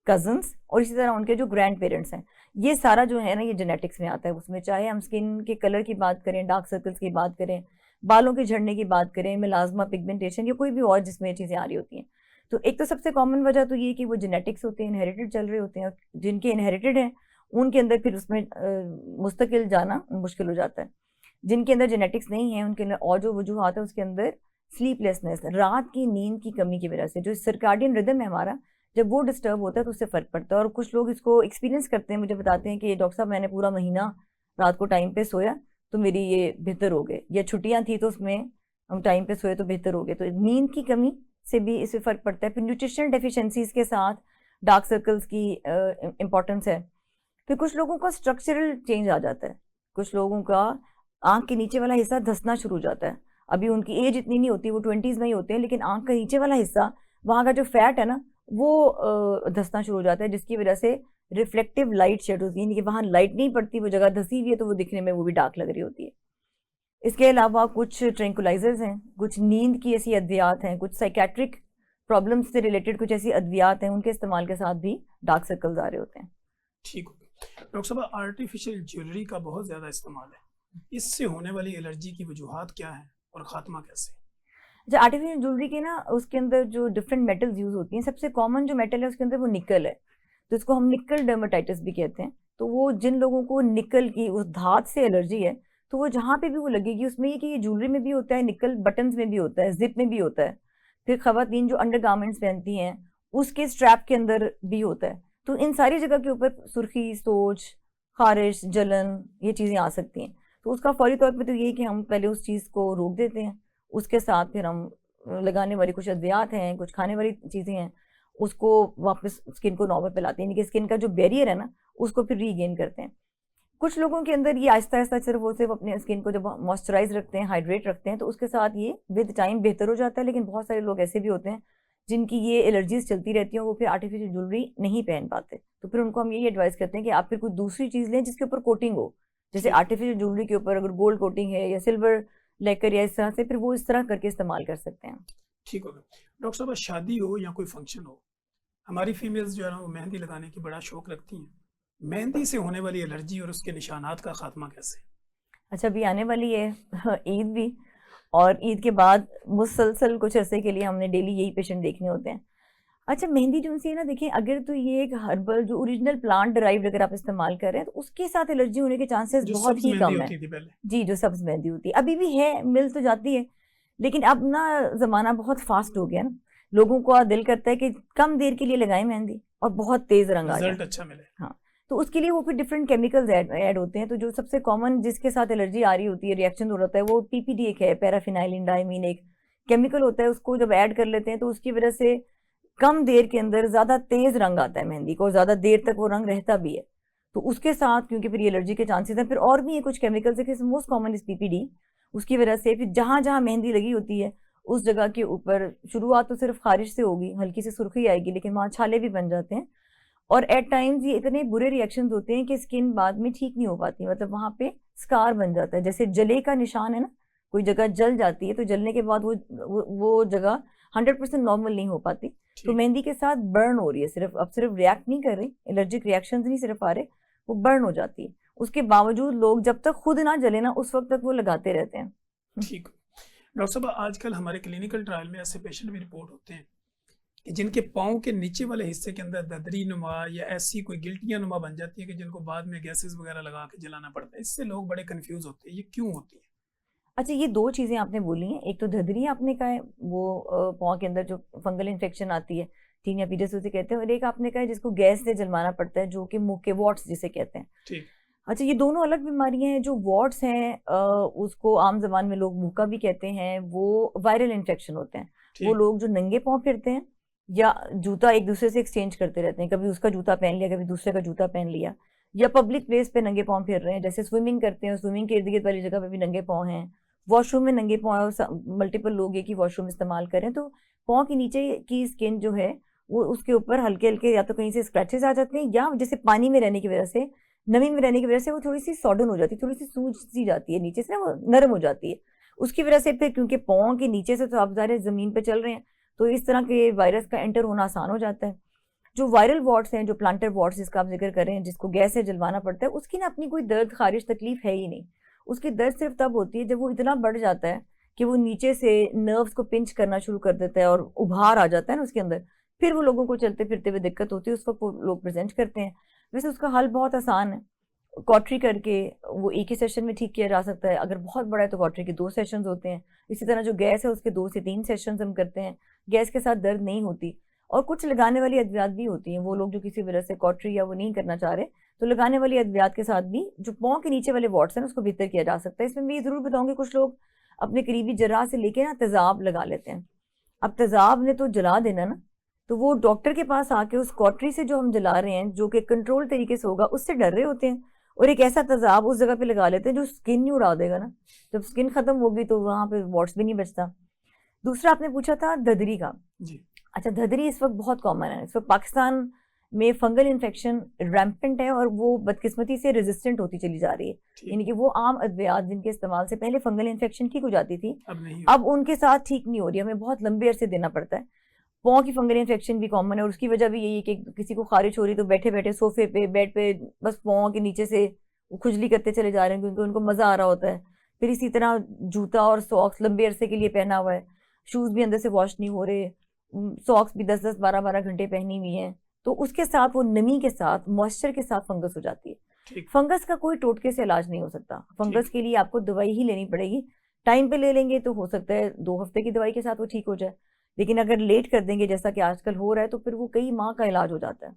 कजन्स और इसी तरह उनके जो ग्रैंड पेरेंट्स हैं, ये सारा जो है ना ये जेनेटिक्स में आता है। उसमें चाहे हम स्किन के कलर की बात करें, डार्क सर्कल्स की बात करें, बालों के झड़ने की बात करें, मेलाज्मा, पिगमेंटेशन या कोई भी और जिसमें ये चीज़ें आ रही होती हैं। तो एक तो सबसे कॉमन वजह तो ये कि वो जेनेटिक्स होते हैं, इनहेरिटेड चल रहे होते हैं, और जिनके इनहेरिटेड हैं उनके अंदर फिर उसमें मुस्तकिल जाना मुश्किल हो जाता है। जिनके अंदर जेनेटिक्स नहीं है उनके अंदर और जो वजूहत है उसके अंदर स्लीपलेसनेस, रात की नींद की कमी की वजह से, जो सर्काडियन रिदम है हमारा, जब वो डिस्टर्ब होता है तो उससे फ़र्क पड़ता है। और कुछ लोग इसको एक्सपीरियंस करते हैं, मुझे बताते हैं कि डॉक्टर साहब मैंने पूरा महीना रात को टाइम पे सोया तो मेरी ये बेहतर हो गए, या छुट्टियां थी तो उसमें हम टाइम पे सोए तो बेहतर हो गए। तो नींद की कमी से भी इससे फ़र्क पड़ता है। फिर न्यूट्रिशनल डेफिशिएंसीज के साथ डार्क सर्कल्स की इम्पोर्टेंस है। फिर कुछ लोगों का स्ट्रक्चरल चेंज आ जाता है, कुछ लोगों का आंख के नीचे वाला हिस्सा धंसना शुरू हो जाता है। अभी उनकी एज इतनी नहीं होती, वो 20s में ही होते हैं, लेकिन आंख का नीचे वाला हिस्सा, वहाँ का जो फैट है ना वो धंसना शुरू हो जाता है, जिसकी वजह से रिफ्लेक्टिव लाइट शेड होती है, यानी कि वहाँ लाइट नहीं पड़ती, वो जगह धंसी हुई है तो वो दिखने में वो भी डार्क लग रही होती है। इसके अलावा कुछ ट्रैंकुलाइजर्स हैं, कुछ नींद की ऐसी अद्वियात हैं, कुछ साइकेट्रिक प्रॉब्लम्स से रिलेटेड कुछ ऐसी अद्वियात हैं, उनके इस्तेमाल के साथ भी डार्क सर्कल्स आ रहे होते हैं। ठीक हो गया डॉक्टर साहब, आर्टिफिशियल ज्वेलरी का बहुत ज़्यादा इस्तेमाल है, इससे होने वाली एलर्जी की वजूहत क्या है और ख़ात्मा कैसे? जो आर्टिफिशियल ज्वेलरी के ना उसके अंदर जो डिफरेंट मेटल्स यूज होती हैं, सबसे कॉमन जो मेटल है उसके अंदर वो निकल है, तो इसको हम निकल डर्मेटाइटिस भी कहते हैं। तो वो जिन लोगों को निकल की उस धात से एलर्जी है, तो वो जहाँ पे भी वो लगेगी, उसमें ये कि ये ज्वेलरी में भी होता है, निकल बटन्स में भी होता है, जिप में भी होता है, फिर खवातीन जो अंडर गारमेंट्स पहनती हैं उसके स्ट्रैप के अंदर भी होता है। तो इन सारी जगह के ऊपर सुर्खी, सोज, खारिश, जलन, ये चीज़ें आ सकती हैं। तो उसका फौरी तौर पे तो ये है कि हम पहले उस चीज़ को रोक देते हैं, उसके साथ फिर हम लगाने वाली कुछ अद्वियात हैं, कुछ खाने वाली चीज़ें हैं, उसको वापस स्किन को नॉर्मल पे लाते हैं, यानी कि स्किन का जो बैरियर है ना उसको फिर रीगेन करते हैं। कुछ लोगों के अंदर ये आहिस्ता आहिस्ता सिर्फ अपने स्किन को जब मॉइस्चराइज रखते हैं, हाइड्रेट रखते हैं, तो उसके साथ ये विद टाइम बेहतर हो जाता है। लेकिन बहुत सारे लोग ऐसे भी होते हैं जिनकी ये एलर्जीज चलती रहती हैं, वो फिर आर्टिफिशियल ज्वेलरी नहीं पहन पाते। तो फिर उनको हम यही एडवाइस करते हैं कि आप फिर कोई दूसरी चीज़ लें जिसके ऊपर कोटिंग हो, जैसे आर्टिफिशियल ज्वेलरी के ऊपर अगर गोल्ड कोटिंग है या सिल्वर लेकर या इस तरह से, फिर वो इस तरह करके इस्तेमाल कर सकते हैं। ठीक हो गया डॉक्टर साहब, शादी हो या कोई फंक्शन हो, हमारी फीमेल्स जो है ना वो मेहंदी लगाने की बड़ा शौक रखती हैं, मेहंदी से होने वाली एलर्जी और उसके निशानात का खात्मा कैसे? अच्छा, अभी आने वाली है ईद भी, और ईद के बाद मुसलसल कुछ अरसे के लिए हमने डेली यही पेशेंट देखने होते हैं। अच्छा, मेहंदी जो सी है ना, देखिए अगर तो ये एक हर्बल जो ओरिजिनल प्लांट डिराइव्ड अगर आप इस्तेमाल कर रहे हैं तो उसके साथ एलर्जी होने के चांसेस जो बहुत सब्ज ही मेहंदी कम होती है। थी पहले। जी, जो सब्ज मेहंदी होती है अभी भी है, मिल तो जाती है, लेकिन अब ना ज़माना बहुत फास्ट हो गया ना, लोगों को दिल करता है कि कम देर के लिए लगाएं मेहंदी और बहुत तेज़ रंग आ जाए। रिजल्ट अच्छा मिले। हाँ, तो उसके लिए वो फिर डिफरेंट केमिकल्स ऐड होते हैं। तो जो सबसे कॉमन जिसके साथ एलर्जी आ रही होती है, रिएक्शन हो रहा है, वो पीपीडी एक है, पैराफिनाइलिन डायमीन एक केमिकल होता है, उसको जब ऐड कर लेते हैं तो उसकी वजह से कम देर के अंदर ज़्यादा तेज़ रंग आता है मेहंदी को, और ज़्यादा देर तक वो रंग रहता भी है। तो उसके साथ क्योंकि फिर एलर्जी के चांसेस हैं, फिर और भी है कुछ केमिकल्स है कि मोस्ट कॉमन इज पीपीडी। उसकी वजह से फिर जहाँ जहाँ मेहंदी लगी होती है उस जगह के ऊपर शुरुआत तो सिर्फ खारिश से होगी, हल्की सी सुर्खी आएगी, लेकिन वहाँ छाले भी बन जाते हैं, और एट टाइम्स ये इतने बुरे रिएक्शंस होते हैं कि स्किन बाद में ठीक नहीं हो पाती, मतलब वहाँ पे स्कार बन जाता है, जैसे जले का निशान है ना, कोई जगह जल जाती है तो जलने के बाद वो जगह 100% नॉर्मल नहीं हो पाती। तो मेहंदी के साथ बर्न हो रही है, सिर्फ अब सिर्फ रिएक्ट नहीं कर रही, एलर्जिक रिएक्शंस नहीं सिर्फ आ रहे, वो बर्न हो जाती है। उसके बावजूद लोग जब तक खुद ना जले ना उस वक्त तक वो लगाते रहते हैं। ठीक। डॉक्टर साहब, आजकल हमारे क्लिनिकल ट्रायल में ऐसे पेशेंट भी रिपोर्ट होते हैं कि जिनके पाँव के नीचे वाले हिस्से के अंदर ददरी नुमा या ऐसी कोई गिल्टियाँ नुमा बन जाती है कि जिनको बाद में गैसेस वगैरह लगा के जलाना पड़ता है। इससे लोग बड़े कंफ्यूज होते हैं, ये क्यों होती है? अच्छा, ये दो चीज़ें आपने बोली हैं, एक तो धदरी आपने कहा है, वो पाँव के अंदर जो फंगल इन्फेक्शन आती है, टीनिया पीडियास उसे कहते हैं, और एक आपने कहा है जिसको गैस से जलवाना पड़ता है, जो कि मुंह के वॉट्स जिसे कहते हैं। ठीक। अच्छा, ये दोनों अलग बीमारियां हैं। जो वॉट्स हैं उसको आम जबान में लोग मुक्का भी कहते हैं, वो वायरल इन्फेक्शन होते हैं। वो लोग जो नंगे पाँव फिरते हैं या जूता एक दूसरे से एक्सचेंज करते रहते हैं, कभी उसका जूता पहन लिया, कभी दूसरे का जूता पहन लिया, या पब्लिक प्लेस पे नंगे पाँव फिर रहे हैं, जैसे स्विमिंग करते हैं, स्विमिंग के इर्द गिर्द वाली जगह पे भी नंगे पाँव हैं, वॉशरूम में नंगे पाँव, मल्टीपल लोग एक ही वॉशरूम इस्तेमाल करें तो पाँव के नीचे की स्किन जो है वो उसके ऊपर हल्के हल्के या तो कहीं से स्क्रैचेस आ जाते हैं, या जैसे पानी में रहने की वजह से, नमी में रहने की वजह से वो थोड़ी सी सॉडन हो जाती है, थोड़ी सी सूज सी जाती है नीचे से ना, वो नरम हो जाती है, उसकी वजह से फिर क्योंकि पाँव के नीचे से तो आप ज़ाहिर है ज़मीन पे चल रहे हैं, तो इस तरह के वायरस का एंटर होना आसान हो जाता है। जो वायरल वार्ड्स हैं, जो प्लांटर वार्ड्स जिसका आप जिक्र कर रहे हैं, जिसको गैस से जलवाना पड़ता है, उसकी ना अपनी कोई दर्द खारिश तकलीफ है ही नहीं। उसकी दर्द सिर्फ तब होती है जब वो इतना बढ़ जाता है कि वो नीचे से नर्व्स को पिंच करना शुरू कर देता है और उभार आ जाता है ना उसके अंदर, फिर वो लोगों को चलते फिरते हुए दिक्कत होती है, उस वक्त वो लोग प्रेजेंट करते हैं। वैसे उसका हल बहुत आसान है, कॉटरी करके वो एक ही सेशन में ठीक किया जा सकता है। अगर बहुत बड़ा है तो कॉटरी के 2 सेशंस होते हैं। इसी तरह जो गैस है उसके 2 से 3 सेशंस हम करते हैं। गैस के साथ दर्द नहीं होती। और कुछ लगाने वाली अद्वियात भी होती हैं, वो लोग जो किसी वजह से कॉटरी या वो नहीं करना चाह रहे, तो लगाने वाली अद्वियात के साथ भी जो पाँव के नीचे वाले वार्ड्स हैं उसको बेहतर किया जा सकता है। इसमें मैं ये ज़रूर बताऊँगी, कुछ लोग अपने करीबी जर्राह से लेके ना तेज़ाब लगा लेते हैं। अब तेज़ाब ने तो जला देना ना, तो वो डॉक्टर के पास आके उस कॉटरी से जो हम जला रहे हैं, जो कि कंट्रोल तरीके से होगा, उससे डर रहे होते हैं और एक ऐसा तेज़ाब उस जगह पे लगा लेते हैं जो स्किन नहीं उड़ा देगा ना। जब स्किन खत्म होगी तो वहाँ पे वार्ड्स भी नहीं बचता। दूसरा आपने पूछा था धदरी का। जी। अच्छा, धदरी इस वक्त बहुत कॉमन है। इस वक्त पाकिस्तान में फंगल इन्फेक्शन रैम्पेंट है और वो बदकिस्मती से रेजिस्टेंट होती चली जा रही है। यानी कि वो आम अद्वियात जिनके इस्तेमाल से पहले फंगल इन्फेक्शन ठीक हो जाती थी, अब उनके साथ ठीक नहीं हो रही, हमें बहुत लंबे अरसे देना पड़ता है। पाँव की फंगल इन्फेक्शन भी कॉमन है और उसकी वजह भी यही है कि किसी को खारिश हो रही तो बैठे बैठे सोफे पे, बेड पे बस पाँव के नीचे से खुजली करते चले जा रहे हैं क्योंकि उनको मज़ा आ रहा होता है। फिर इसी तरह जूता और सॉक्स लंबे अरसे के लिए पहना हुआ है, शूज़ भी अंदर से वॉश नहीं हो रहे, सॉक्स भी 10-10, 12-12 घंटे पहनी हुई हैं, तो उसके साथ वो नमी के साथ मॉइस्चर के साथ फंगस हो जाती है। फंगस का कोई टोटके से इलाज नहीं हो सकता। फंगस के लिए आपको दवाई ही लेनी पड़ेगी। टाइम पे ले लेंगे तो हो सकता है 2 हफ्ते की दवाई के साथ वो ठीक हो जाए, लेकिन अगर लेट कर देंगे जैसा कि आजकल हो रहा है तो फिर वो कई माह का इलाज हो जाता है।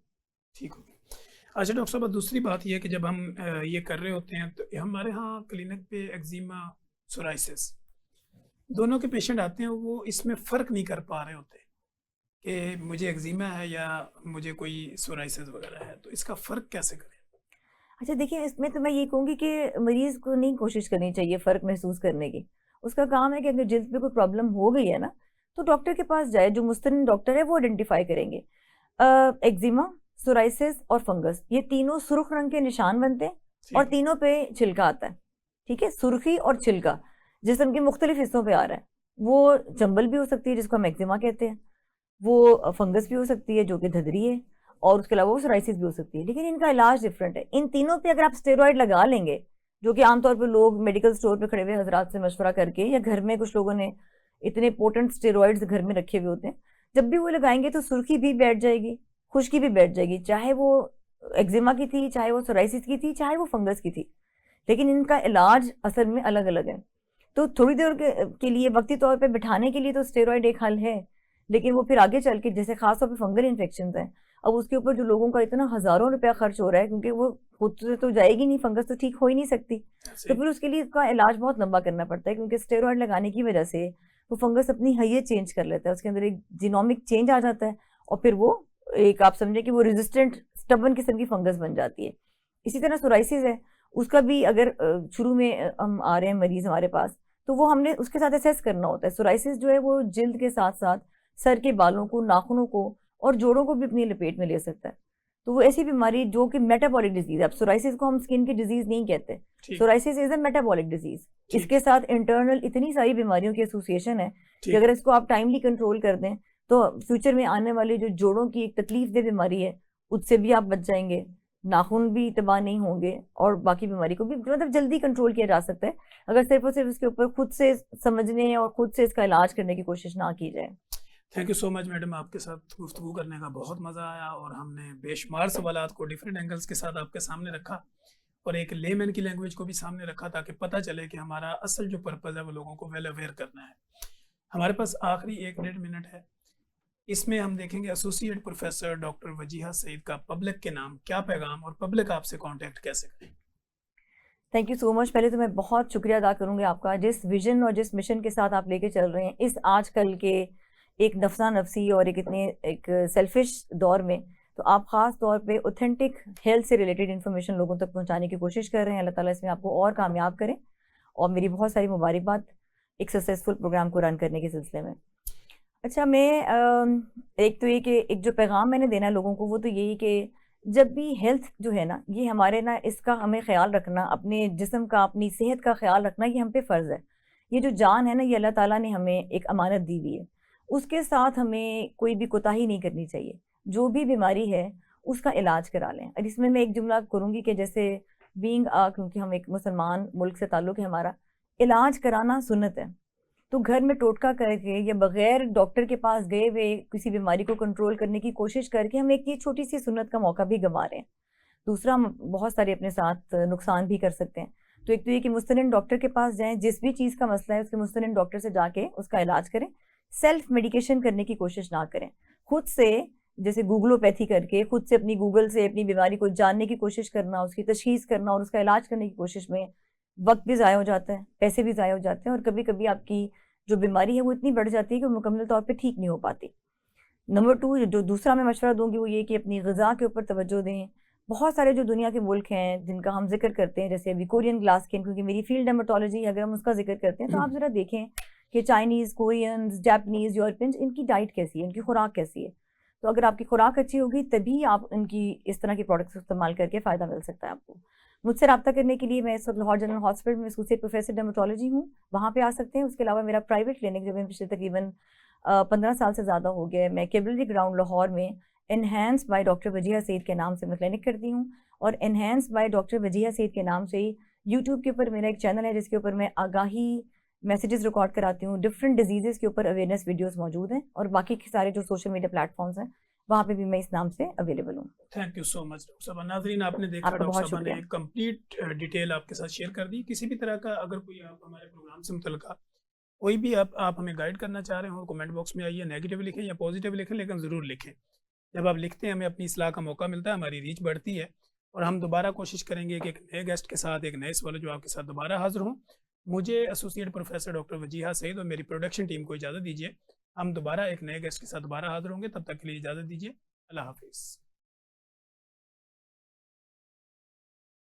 ठीक हो गया। अच्छा डॉक्टर साहब, दूसरी बात यह है कि जब हम ये कर रहे होते हैं तो हमारे यहाँ क्लिनिक पे एक्जिमा, सोराइसिस दोनों के पेशेंट आते हैं, वो इसमें फ़र्क नहीं कर पा रहे होते कि मुझे एक्जिमा है या मुझे कोई सोराइसिस वगैरह है, तो इसका फ़र्क कैसे करें? अच्छा देखिए, इसमें तो मैं ये कहूँगी कि मरीज़ को नहीं कोशिश करनी चाहिए फ़र्क महसूस करने की। उसका काम है कि अगर जल्द पे कोई प्रॉब्लम हो गई है ना, तो डॉक्टर के पास जाए, जो मुस्तनिद डॉक्टर है वो आइडेंटिफाई करेंगे। एक्जिमा, सोराइसिस और फंगस, ये तीनों सुर्ख रंग के निशान बनते हैं और तीनों पे छिलका आता है। ठीक है, सुर्खी और छिलका जिस्म के मुख्तलिफ हिस्सों पे आ रहा है। वो चंबल भी हो सकती है जिसको हम एक्जिमा कहते हैं, वो फंगस भी हो सकती है जो कि धदरी है, और उसके अलावा वो सोराइसिस भी हो सकती है, लेकिन इनका इलाज डिफरेंट है। इन तीनों पे अगर आप स्टेरॉइड लगा लेंगे, जो कि आमतौर पर लोग मेडिकल स्टोर पे खड़े हुए हजरात से मशवरा करके, या घर में कुछ लोगों ने इतने पोटेंट स्टेरॉइड्स घर में रखे हुए होते हैं, जब भी वो लगाएंगे तो सुर्खी भी बैठ जाएगी, खुश्की भी बैठ जाएगी, चाहे वो एक्जिमा की थी, चाहे वो सोराइसिस की थी, चाहे वो फंगस की थी। लेकिन इनका इलाज असल में अलग अलग है। तो थोड़ी देर के लिए वक्ती तौर पे बिठाने के लिए तो स्टेरॉइड एक हल है, लेकिन वो फिर आगे चल के, जैसे खासतौर पे फंगल इन्फेक्शन हैं, अब उसके ऊपर जो लोगों का इतना हज़ारों रुपया खर्च हो रहा है, क्योंकि वो खुद से तो जाएगी नहीं, फंगस तो ठीक हो ही नहीं सकती, तो फिर उसके लिए इसका इलाज बहुत लंबा करना पड़ता है, क्योंकि स्टेरॉइड लगाने की वजह से वो फंगस अपनी हैयत चेंज कर लेता है, उसके अंदर एक जीनोमिक चेंज आ जाता है और फिर वो एक, आप समझे कि वो रेजिस्टेंट स्टबन किस्म की फंगस बन जाती है। इसी तरह सोराइसिस है, उसका भी अगर शुरू में हम आ रहे हैं मरीज हमारे पास, तो वो हमने उसके साथ असेस करना होता है। सोराइसिस जो है वो जिल्द के साथ साथ सर के बालों को, नाखूनों को और जोड़ों को भी अपनी लपेट में ले सकता है। तो वो ऐसी बीमारी जो कि मेटाबॉलिक डिजीज है। अब सोराइसिस को हम स्किन की डिजीज नहीं कहते, psoriasis is a metabolic disease. इसके साथ इंटरनल इतनी सारी बीमारियों की एसोसिएशन है कि अगर इसको आप टाइमली कंट्रोल कर दें तो फ्यूचर में आने वाली जो जोड़ों की एक तकलीफ दे बीमारी है उससे भी आप बच जाएंगे, नाखून भी तबाह नहीं होंगे और बाकी बीमारी को भी मतलब जल्दी कंट्रोल किया जा सकता है, अगर सिर्फ और सिर्फ इसके ऊपर खुद से समझने और खुद से इसका इलाज करने की कोशिश ना की जाए। Thank you so much madam, आपके साथ गुफ्तगू करने का बहुत मज़ा आया और हमने बेशुमार सवालात को डिफरेंट एंगल्स के साथ आपके सामने रखा और एक लेमैन की लैंग्वेज को भी सामने रखा, ताकि पता चले कि हमारा असल जो पर्पज़ है वो लोगों को वेल अवेयर करना है। हमारे पास आखिरी 1-1.5 मिनट है, इसमें हम देखेंगे associate professor doctor Wajiha Saeed का पब्लिक के नाम क्या पैगाम और पब्लिक आपसे कांटेक्ट कैसे करें। Thank you so much. पहले तो मैं बहुत शुक्रिया अदा करूँगी आपका, जिस विजन और जिस मिशन के साथ आप लेके चल रहे हैं इस आजकल के एक नफसा नफसी और एक सेल्फिश दौर में, तो आप ख़ास तौर पे ऑथेंटिक हेल्थ से रिलेटेड इन्फॉर्मेशन लोगों तक पहुंचाने की कोशिश कर रहे हैं। अल्लाह ताला इसमें आपको और कामयाब करें और मेरी बहुत सारी मुबारकबाद एक सक्सेसफुल प्रोग्राम को रन करने के सिलसिले में। अच्छा, मैं एक तो ये कि एक जो पैगाम मैंने देना है लोगों को वो तो यही कि जब भी हेल्थ जो है ना, ये हमारे ना, इसका हमें ख्याल रखना, अपने जिस्म का, अपनी सेहत का ख्याल रखना, ये हम पे फ़र्ज़ है। ये जो जान है ना, ये अल्लाह ताला ने हमें एक अमानत दी हुई है, उसके साथ हमें कोई भी कोताही नहीं करनी चाहिए। जो भी बीमारी है उसका इलाज करा लें। और इसमें मैं एक जुमला करूँगी कि जैसे क्योंकि हम एक मुसलमान मुल्क से ताल्लुक़ है हमारा, इलाज कराना सुन्नत है। तो घर में टोटका करके या बगैर डॉक्टर के पास गए हुए किसी बीमारी को कंट्रोल करने की कोशिश करके हम एक ये छोटी सी सुन्नत का मौका भी गंवा रहे हैं। दूसरा, हम बहुत सारे अपने साथ नुकसान भी कर सकते हैं। तो एक तो ये कि मुस्तनिन डॉक्टर के पास जाएं, जिस भी चीज़ का मसला है उसके मुस्तनिन डॉक्टर से जाके उसका इलाज करें। सेल्फ मेडिकेशन करने की कोशिश ना करें। खुद से जैसे गूगलोपैथी करके खुद से अपनी गूगल से अपनी बीमारी को जानने की कोशिश करना, उसकी तशखीस करना और उसका इलाज करने की कोशिश में वक्त भी ज़ाया हो जाता है, पैसे भी ज़ाया हो जाते हैं, और कभी कभी आपकी जो बीमारी है वो इतनी बढ़ जाती है कि वो मुकम्मल तौर पे ठीक नहीं हो पाती। नंबर 2, जो दूसरा मैं मशवरा दूंगी वो ये कि अपनी ग़िज़ा के ऊपर तवज्जो दें। बहुत सारे जो दुनिया के मुल्क हैं जिनका हम जिक्र करते हैं, जैसे अभी कोरियन ग्लास स्किन, क्योंकि मेरी फील्ड डर्मेटोलॉजी, अगर हम उसका जिक्र करते हैं तो आप ज़रा देखें कि चाइनीज़, कोरियंस, जापानीज़, यूरोपियंस, इनकी डाइट कैसी है, इनकी खुराक कैसी है। तो अगर आपकी खुराक अच्छी होगी तभी आप इनकी इस तरह के प्रोडक्ट्स इस्तेमाल करके फ़ायदा मिल सकता है आपको। मुझसे रब्ता करने के लिए मैं इस वक्त लाहौर जनरल हॉस्पिटल में एसोसिएट प्रोफेसर डर्मेटोलॉजी हूँ, वहाँ पे आ सकते हैं। उसके अलावा मेरा प्राइवेट क्लिनिक जो मैं पिछले तकरीबन 15 साल से ज़्यादा हो गया है, मैं कैबलरी ग्राउंड लाहौर में Enhance by doctor Wajiha Saeed के नाम से मैं क्लिनिक करती हूँ। और Enhance by doctor Wajiha Saeed के नाम से ही यूट्यूब के ऊपर मेरा एक चैनल है जिसके ऊपर मैं आगाही मैसेजेस रिकॉर्ड कराती हूँ। डिफरेंट डिजीज़ के ऊपर अवेयरनेस वीडियोस मौजूद हैं, और बाकी के सारे जो सोशल मीडिया प्लेटफॉर्म्स हैं वहाँ पे भी मैं इस नाम से अवेलेबल हूँ। Thank you so much doctor साहब। नाज़रीन, आपने देखा आपका डॉक्टर बहुत साहब ने शुक्रिया। एक कंप्लीट डिटेल आपके साथ शेयर कर दी। किसी भी तरह का अगर कोई आप हमारे प्रोग्राम से मुतल्लिका कोई भी आप हमें गाइड करना चाह रहे हो, कमेंट बॉक्स में आइए, नेगेटिव लिखें या पॉजिटिव लिखें, लेकिन ज़रूर लिखें। जब आप लिखते हैं हमें अपनी इस्लाह का मौका मिलता है, हमारी रीच बढ़ती है, और हम दोबारा कोशिश करेंगे कि एक नए गेस्ट के साथ, एक नए सवाल जो आपके साथ दोबारा हाजिर हों। मुझे associate professor doctor Wajiha Saeed और मेरी प्रोडक्शन टीम को इजाज़त दीजिए। हम दोबारा एक नए गेस्ट के साथ दोबारा हाजिर होंगे, तब तक के लिए इजाज़त दीजिए। अल्लाह हाफिज़।